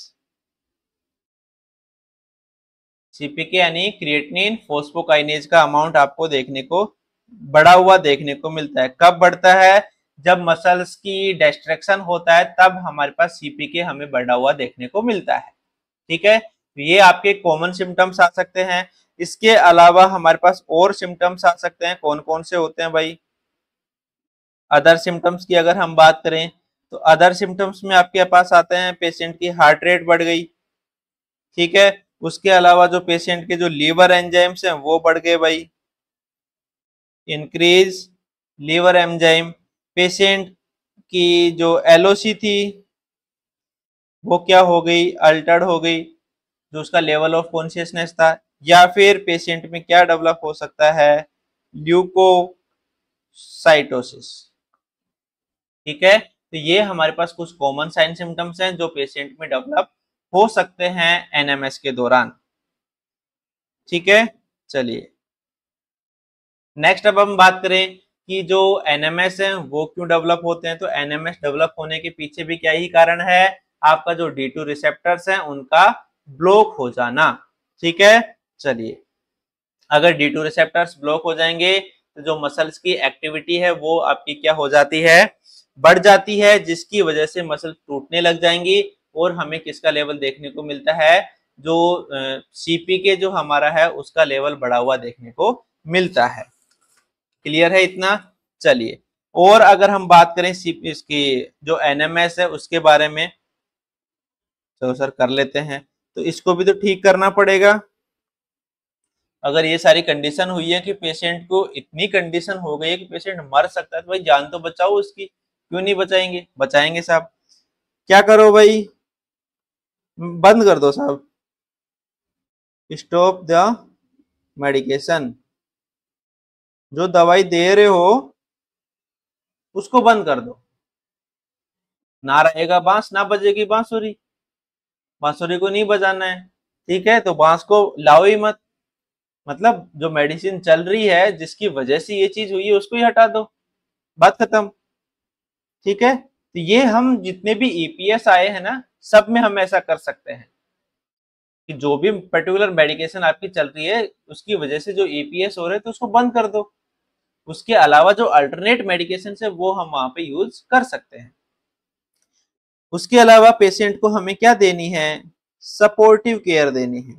सीपीके यानी क्रिएटिनिन फोस्फोकाइनेज का अमाउंट आपको देखने को बढ़ा हुआ देखने को मिलता है। कब बढ़ता है? जब मसल्स की डिस्ट्रैक्शन होता है तब हमारे पास सीपीके हमें बढ़ा हुआ देखने को मिलता है। ठीक है, ये आपके कॉमन सिम्टम्स आ सकते हैं। इसके अलावा हमारे पास और सिम्टम्स आ सकते हैं। कौन कौन से होते हैं भाई? अदर सिम्टम्स की अगर हम बात करें तो अदर सिम्टम्स में आपके पास आते हैं पेशेंट की हार्ट रेट बढ़ गई, ठीक है, उसके अलावा जो पेशेंट के जो लीवर एंजाइम्स हैं वो बढ़ गए भाई, इंक्रीज लीवर एंजाइम। पेशेंट की जो एलओसी थी वो क्या हो गई? अल्टर्ड हो गई, जो उसका लेवल ऑफ कॉन्शियसनेस था। या फिर पेशेंट में क्या डेवलप हो सकता है? ल्यूकोसाइटोसिस। ठीक है, तो ये हमारे पास कुछ कॉमन साइन सिम्टम्स हैं जो पेशेंट में डेवलप हो सकते हैं एनएमएस के दौरान। ठीक है, चलिए नेक्स्ट अब हम बात करें कि जो एनएमएस है वो क्यों डेवलप होते हैं। तो एनएमएस डेवलप होने के पीछे भी क्या ही कारण है? आपका जो D2 रिसेप्टर्स हैं उनका ब्लॉक हो जाना। ठीक है, चलिए, अगर D2 रिसेप्टर्स ब्लॉक हो जाएंगे तो जो मसल्स की एक्टिविटी है वो आपकी क्या हो जाती है? बढ़ जाती है, जिसकी वजह से मसल टूटने लग जाएंगी और हमें किसका लेवल देखने को मिलता है? जो सीपीके जो हमारा है उसका लेवल बढ़ा हुआ देखने को मिलता है। क्लियर है इतना? चलिए, और अगर हम बात करें इसकी जो एनएमएस है उसके बारे में, चलो सर कर लेते हैं। तो इसको भी तो ठीक करना पड़ेगा। अगर ये सारी कंडीशन हुई है कि पेशेंट को इतनी कंडीशन हो गई है कि पेशेंट मर सकता है तो भाई जान तो बचाओ उसकी, क्यों नहीं बचाएंगे? बचाएंगे साहब। क्या करो भाई, बंद कर दो साहब, स्टॉप द मेडिकेशन। जो दवाई दे रहे हो उसको बंद कर दो। ना रहेगा बांस ना बजेगी बांसुरी, बांसुरी को नहीं बजाना है, ठीक है, तो बांस को लाओ ही मत। मतलब जो मेडिसिन चल रही है जिसकी वजह से ये चीज हुई है उसको ही हटा दो, बात खत्म। ठीक है, तो ये हम जितने भी ईपीएस आए हैं ना, सब में हम ऐसा कर सकते हैं कि जो भी पर्टिकुलर मेडिकेशन आपकी चल रही है उसकी वजह से जो ईपीएस हो रहे हैं तो उसको बंद कर दो। उसके अलावा जो अल्टरनेट मेडिकेशन है वो हम वहां पे यूज कर सकते हैं। उसके अलावा पेशेंट को हमें क्या देनी है, सपोर्टिव केयर देनी है।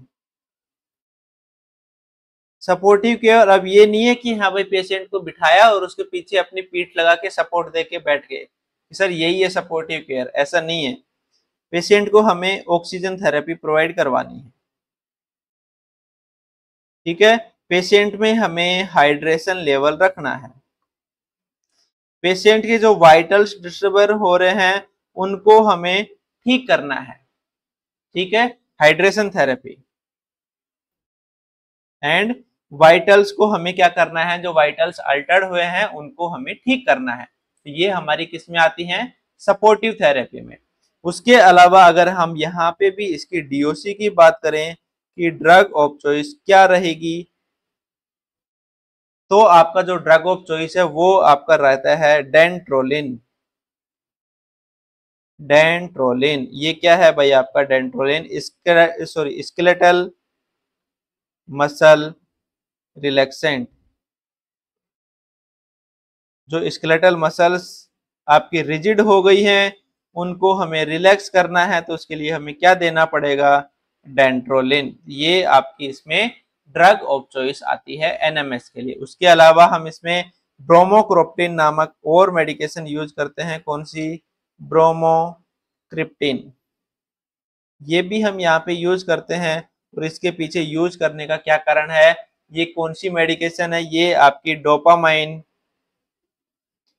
सपोर्टिव केयर अब ये नहीं है कि हाँ भाई पेशेंट को बिठाया और उसके पीछे अपनी पीठ लगा के सपोर्ट दे के बैठ गए, सर यही है सपोर्टिव केयर, ऐसा नहीं है। पेशेंट को हमें ऑक्सीजन थेरेपी प्रोवाइड करवानी है, ठीक है। पेशेंट में हमें हाइड्रेशन लेवल रखना है। पेशेंट के जो वाइटल्स डिस्टर्ब हो रहे हैं उनको हमें ठीक करना है, ठीक है, हाइड्रेशन थेरेपी। एंड वाइटल्स को हमें क्या करना है, जो वाइटल्स अल्टर्ड हुए हैं उनको हमें ठीक करना है। तो ये हमारी किस में आती हैं, सपोर्टिव थेरेपी में। उसके अलावा अगर हम यहाँ पे भी इसकी डीओसी की बात करें कि ड्रग ऑफ चॉइस क्या रहेगी, तो आपका जो ड्रग ऑफ चॉइस है वो आपका रहता है डेंट्रोलिन। डेंट्रोलिन ये क्या है भाई आपका, डेंट्रोलिन स्केलेटल मसल रिलैक्सेंट। जो स्केलेटल मसल्स आपकी रिजिड हो गई हैं उनको हमें रिलैक्स करना है, तो उसके लिए हमें क्या देना पड़ेगा, डेंट्रोलिन। ये आपकी इसमें ड्रग ऑफ चॉइस आती है एनएमएस के लिए। उसके अलावा हम इसमें ब्रोमोक्रोप्टिन नामक और मेडिकेशन यूज करते हैं, कौन सी, ब्रोमोक्रिप्टिन। ये भी हम यहाँ पे यूज करते हैं। और इसके पीछे यूज करने का क्या कारण है, ये कौन सी मेडिकेशन है, ये आपकी डोपामाइन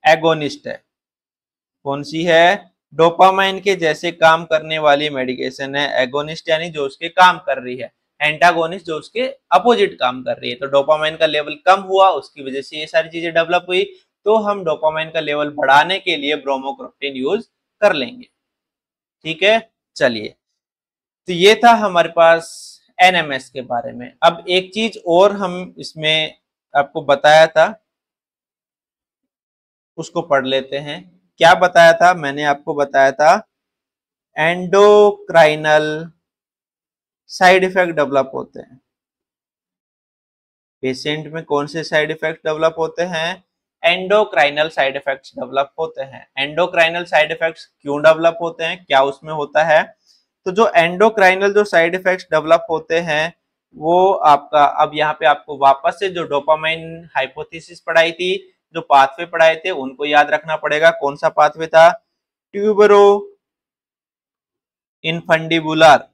एगोनिस्ट है। कौन सी है, डोपामाइन के जैसे काम करने वाली मेडिकेशन है। एगोनिस्ट यानी जो उसके काम कर रही है, एंटागोनिस्ट जो उसके अपोजिट काम कर रही है। तो डोपामाइन का लेवल कम हुआ उसकी वजह से ये सारी चीजें डेवलप हुई, तो हम डोपामाइन का लेवल बढ़ाने के लिए ब्रोमोक्रोप्टिन यूज कर लेंगे, ठीक है। चलिए, तो ये था हमारे पास एनएमएस के बारे में। अब एक चीज और हम इसमें आपको बताया था उसको पढ़ लेते हैं। क्या बताया था, मैंने आपको बताया था एंडोक्राइनल साइड इफेक्ट डेवलप होते हैं। पेशेंट में कौन से साइड इफेक्ट डेवलप होते हैं, एंडोक्राइनल साइड इफेक्ट्स डेवलप होते हैं। एंडोक्राइनल साइड इफेक्ट्स क्यों डेवलप होते हैं, क्या उसमें होता है, तो जो एंडोक्राइनल जो साइड इफेक्ट्स डेवलप होते हैं वो आपका, अब यहाँ पे आपको वापस से जो डोपामाइन हाइपोथेसिस पढ़ाई थी, जो पाथवे पढ़ाए थे उनको याद रखना पड़ेगा। कौन सा पाथवे था, ट्यूबरो इनफंडिबुलर,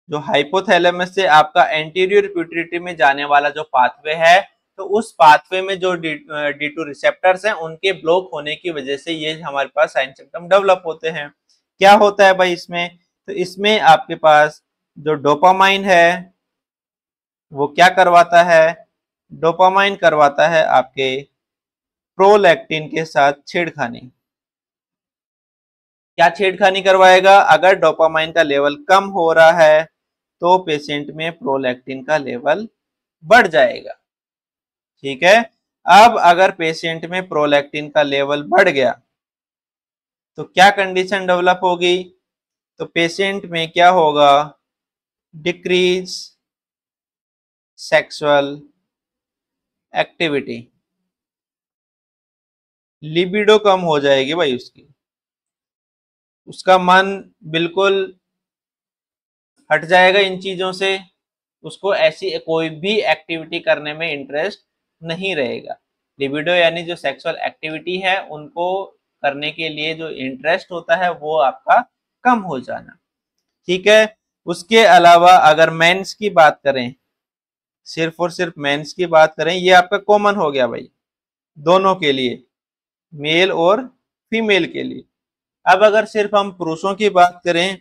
जो हाइपोथैलेमस से आपका एंटीरियर पिट्यूटरी में जाने वाला जो पाथवे है, तो उस पाथवे में जो D2 रिसेप्टर्स हैं उनके ब्लॉक होने की वजह से ये हमारे पास साइन सिम्टम डेवलप होते हैं। क्या होता है भाई इसमें, तो इसमें आपके पास जो डोपामाइन है वो क्या करवाता है, डोपामाइन करवाता है आपके प्रोलैक्टिन के साथ छेड़खानी। क्या छेड़खानी करवाएगा, अगर डोपामाइन का लेवल कम हो रहा है तो पेशेंट में प्रोलैक्टिन का लेवल बढ़ जाएगा, ठीक है। अब अगर पेशेंट में प्रोलैक्टिन का लेवल बढ़ गया तो क्या कंडीशन डेवलप होगी, तो पेशेंट में क्या होगा, डिक्रीज सेक्सुअल एक्टिविटी, लिबिडो कम हो जाएगी भाई उसकी, उसका मन बिल्कुल हट जाएगा इन चीजों से, उसको ऐसी कोई भी एक्टिविटी करने में इंटरेस्ट नहीं रहेगा। लिबिडो यानी जो सेक्सुअल एक्टिविटी है उनको करने के लिए जो इंटरेस्ट होता है वो आपका कम हो जाना, ठीक है। उसके अलावा अगर मेंस की बात करें, सिर्फ और सिर्फ मेंस की बात करें, ये आपका कॉमन हो गया भाई दोनों के लिए, मेल और फीमेल के लिए। अब अगर सिर्फ हम पुरुषों की बात करें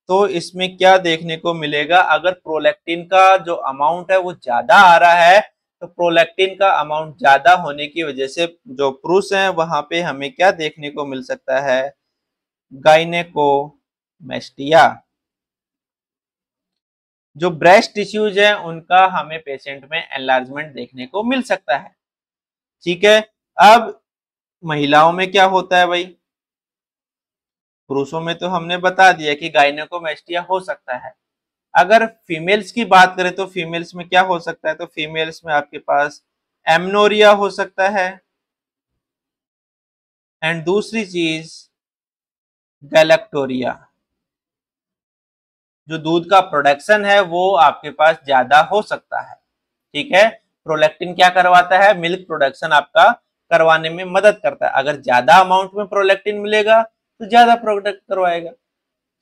तो इसमें क्या देखने को मिलेगा, अगर प्रोलैक्टिन का जो अमाउंट है वो ज्यादा आ रहा है तो प्रोलैक्टिन का अमाउंट ज्यादा होने की वजह से जो पुरुष हैं वहां पे हमें क्या देखने को मिल सकता है, गाइनेकोमेस्टिया। जो ब्रेस्ट टिश्यूज है उनका हमें पेशेंट में एनलार्जमेंट देखने को मिल सकता है। ठीक है, अब महिलाओं में क्या होता है भाई, पुरुषों में तो हमने बता दिया कि गायनेकोमेस्टिया हो सकता है। अगर फीमेल्स की बात करें तो फीमेल्स में क्या हो सकता है, तो फीमेल्स में आपके पास एमनोरिया हो सकता है, एंड दूसरी चीज गैलेक्टोरिया। जो दूध का प्रोडक्शन है वो आपके पास ज्यादा हो सकता है। ठीक है, प्रोलैक्टिन क्या करवाता है, मिल्क प्रोडक्शन आपका करवाने में मदद करता है। अगर ज्यादा अमाउंट में प्रोलैक्टिन मिलेगा तो ज्यादा प्रोडक्ट करवाएगा।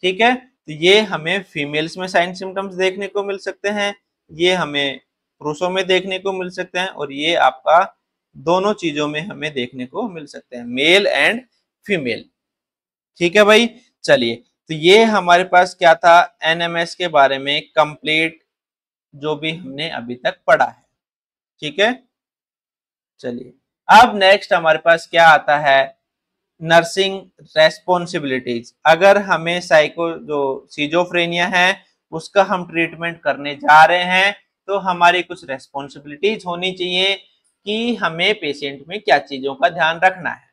ठीक है, तो ये हमें फीमेल्स में साइन सिम्टम्स देखने को मिल सकते हैं, ये हमें पुरुषों में देखने को मिल सकते हैं, और ये आपका दोनों चीजों में हमें देखने को मिल सकते हैं, मेल एंड फीमेल। ठीक है भाई, चलिए, तो ये हमारे पास क्या था, एनएमएस के बारे में कंप्लीट जो भी हमने अभी तक पढ़ा है। ठीक है, चलिए, अब नेक्स्ट हमारे पास क्या आता है, नर्सिंग रेस्पॉन्सिबिलिटीज। अगर हमें साइको जो सीजोफ्रेनिया है उसका हम ट्रीटमेंट करने जा रहे हैं तो हमारी कुछ रेस्पॉन्सिबिलिटीज होनी चाहिए कि हमें पेशेंट में क्या चीजों का ध्यान रखना है।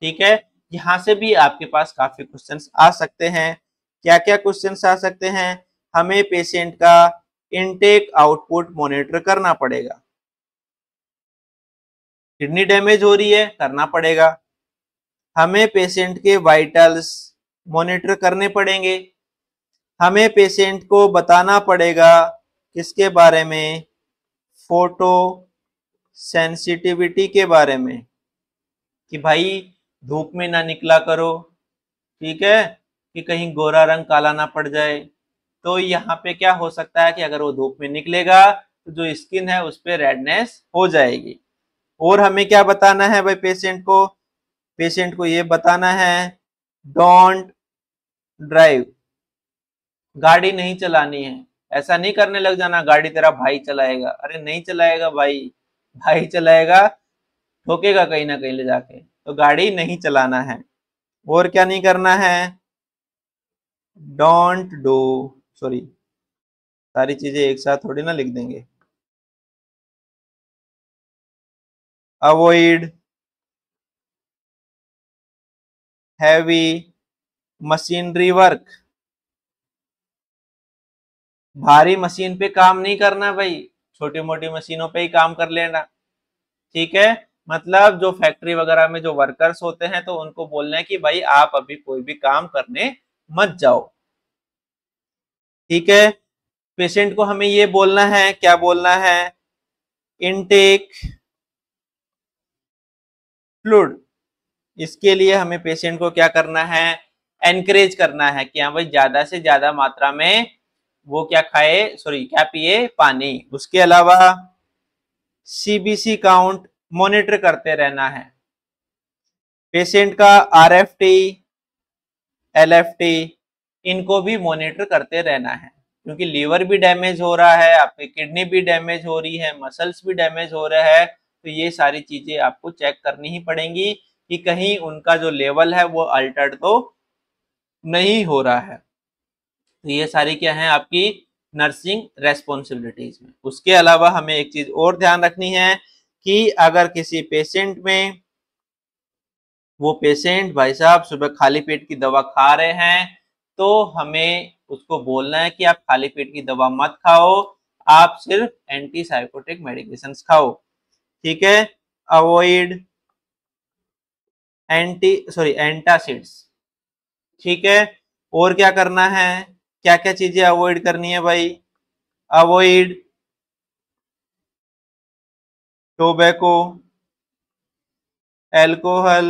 ठीक है, यहां से भी आपके पास काफी क्वेश्चंस आ सकते हैं। क्या क्या क्वेश्चंस आ सकते हैं, हमें पेशेंट का इनटेक आउटपुट मॉनिटर करना पड़ेगा, किडनी डैमेज हो रही है करना पड़ेगा, हमें पेशेंट के वाइटल्स मॉनिटर करने पड़ेंगे, हमें पेशेंट को बताना पड़ेगा किसके बारे में, फोटो सेंसिटिविटी के बारे में, कि भाई धूप में ना निकला करो। ठीक है, कि कहीं गोरा रंग काला ना पड़ जाए। तो यहाँ पे क्या हो सकता है कि अगर वो धूप में निकलेगा तो जो स्किन है उस पर रेडनेस हो जाएगी। और हमें क्या बताना है भाई पेशेंट को, पेशेंट को ये बताना है डोंट ड्राइव, गाड़ी नहीं चलानी है। ऐसा नहीं करने लग जाना गाड़ी तेरा भाई चलाएगा, अरे नहीं चलाएगा भाई, भाई चलाएगा, ठोकेगा कहीं ना कहीं ले जाके, तो गाड़ी नहीं चलाना है। और क्या नहीं करना है, डोंट डू, सॉरी सारी चीजें एक साथ थोड़ी ना लिख देंगे, अवॉइड हैवी मशीनरी वर्क, भारी मशीन पे काम नहीं करना भाई, छोटी मोटी मशीनों पे ही काम कर लेना। ठीक है, मतलब जो फैक्ट्री वगैरह में जो वर्कर्स होते हैं तो उनको बोलना है कि भाई आप अभी कोई भी काम करने मत जाओ। ठीक है, पेशेंट को हमें ये बोलना है, क्या बोलना है, इनटेक फ्लूइड। इसके लिए हमें पेशेंट को क्या करना है, एनकरेज करना है कि हाँ भाई ज्यादा से ज्यादा मात्रा में वो क्या खाए, सॉरी क्या पिए, पानी। उसके अलावा सीबीसी काउंट मॉनिटर करते रहना है, पेशेंट का आरएफटी एलएफटी इनको भी मॉनिटर करते रहना है, क्योंकि लीवर भी डैमेज हो रहा है, आपकी किडनी भी डैमेज हो रही है, मसल्स भी डैमेज हो रहा है, तो ये सारी चीजें आपको चेक करनी ही पड़ेंगी कि कहीं उनका जो लेवल है वो अल्टर्ड तो नहीं हो रहा है। तो ये सारी क्या है आपकी नर्सिंग रेस्पॉन्सिबिलिटीज में। उसके अलावा हमें एक चीज और ध्यान रखनी है कि अगर किसी पेशेंट में, वो पेशेंट भाई साहब सुबह खाली पेट की दवा खा रहे हैं तो हमें उसको बोलना है कि आप खाली पेट की दवा मत खाओ, आप सिर्फ एंटी साइकोटिक मेडिकेशन खाओ। ठीक है, अवॉइड एंटासिड्स। ठीक है, और क्या करना है, क्या क्या चीजें अवॉइड करनी है भाई, अवॉइड टोबैको एल्कोहल।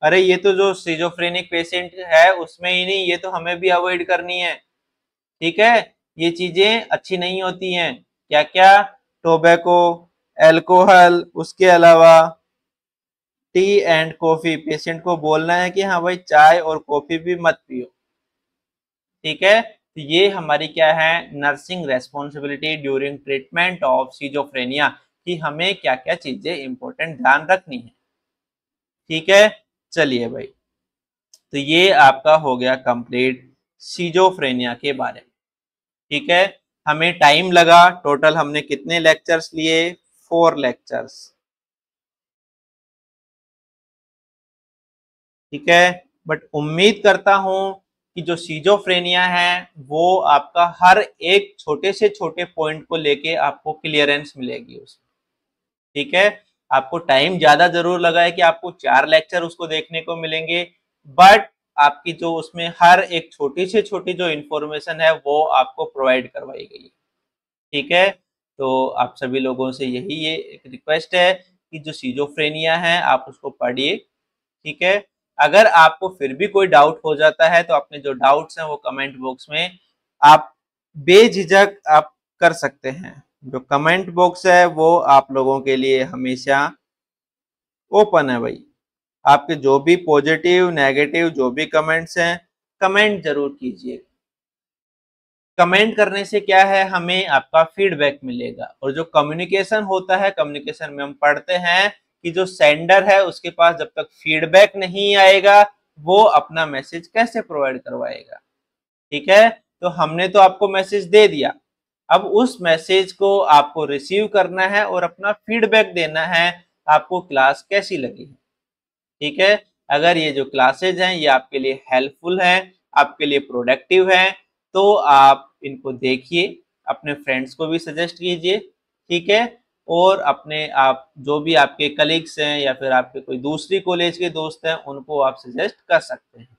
अरे ये तो जो सिजोफ्रेनिक पेशेंट है उसमें ही नहीं, ये तो हमें भी अवॉइड करनी है। ठीक है, ये चीजें अच्छी नहीं होती हैं, क्या क्या, टोबैको, एल्कोहल, उसके अलावा टी एंड कॉफी, पेशेंट को बोलना है कि हाँ भाई चाय और कॉफी भी मत पियो। ठीक है, तो ये हमारी क्या है, nursing responsibility during treatment of schizophrenia, कि हमें क्या क्या चीजें इंपॉर्टेंट ध्यान रखनी है। ठीक है, चलिए भाई, तो ये आपका हो गया कंप्लीट सीजोफ्रेनिया के बारे में। ठीक है, हमें टाइम लगा, टोटल हमने कितने लेक्चर्स लिए, 4 लेक्चर्स। ठीक है, बट उम्मीद करता हूं कि जो सीजोफ्रेनिया है वो आपका हर एक छोटे से छोटे पॉइंट को लेके आपको क्लियरेंस मिलेगी उसमें। ठीक है, आपको टाइम ज्यादा जरूर लगा है कि आपको 4 लेक्चर उसको देखने को मिलेंगे, बट आपकी जो उसमें हर एक छोटी से छोटी जो इंफॉर्मेशन है वो आपको प्रोवाइड करवाई गई है। ठीक है, तो आप सभी लोगों से यही ये एक रिक्वेस्ट है कि जो सीजोफ्रेनिया है आप उसको पढ़िए। ठीक है, अगर आपको फिर भी कोई डाउट हो जाता है तो अपने जो डाउट्स हैं वो कमेंट बॉक्स में आप बेझिझक आप कर सकते हैं। जो कमेंट बॉक्स है वो आप लोगों के लिए हमेशा ओपन है भाई। आपके जो भी पॉजिटिव नेगेटिव जो भी कमेंट्स हैं, कमेंट जरूर कीजिए। कमेंट करने से क्या है, हमें आपका फीडबैक मिलेगा, और जो कम्युनिकेशन होता है, कम्युनिकेशन में हम पढ़ते हैं कि जो सेंडर है उसके पास जब तक फीडबैक नहीं आएगा वो अपना मैसेज कैसे प्रोवाइड करवाएगा। ठीक है, तो हमने तो आपको मैसेज दे दिया, अब उस मैसेज को आपको रिसीव करना है और अपना फीडबैक देना है, आपको क्लास कैसी लगी। ठीक है, अगर ये जो क्लासेज हैं ये आपके लिए हेल्पफुल हैं, आपके लिए प्रोडक्टिव हैं, तो आप इनको देखिए, अपने फ्रेंड्स को भी सजेस्ट कीजिए। ठीक है, और अपने आप जो भी आपके कलीग्स हैं या फिर आपके कोई दूसरी कॉलेज के दोस्त हैं उनको आप सजेस्ट कर सकते हैं।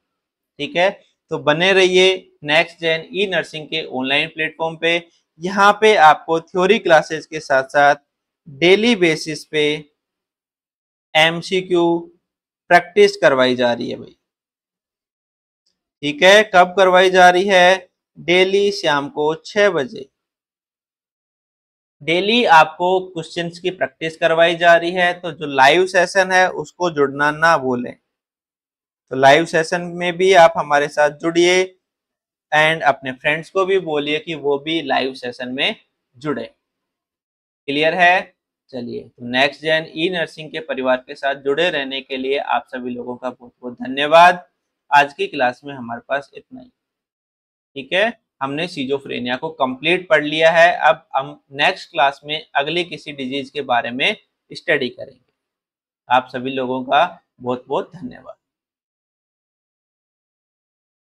ठीक है, तो बने रहिए नेक्स्ट जेन ई नर्सिंग के ऑनलाइन प्लेटफॉर्म पे। यहाँ पे आपको थ्योरी क्लासेस के साथ साथ डेली बेसिस पे एमसीक्यू प्रैक्टिस करवाई जा रही है भाई। ठीक है, कब करवाई जा रही है, डेली शाम को 6 बजे डेली आपको क्वेश्चंस की प्रैक्टिस करवाई जा रही है। तो जो लाइव सेशन है उसको जुड़ना ना भूलें। तो लाइव सेशन में भी आप हमारे साथ जुड़िए एंड अपने फ्रेंड्स को भी बोलिए कि वो भी लाइव सेशन में जुड़े। क्लियर है, चलिए, तो नेक्स्ट जेन ई नर्सिंग के परिवार के साथ जुड़े रहने के लिए आप सभी लोगों का बहुत बहुत धन्यवाद। आज की क्लास में हमारे पास इतना ही। ठीक है, हमने सीजोफ्रेनिया को कंप्लीट पढ़ लिया है, अब हम नेक्स्ट क्लास में अगली किसी डिजीज के बारे में स्टडी करेंगे। आप सभी लोगों का बहुत बहुत धन्यवाद।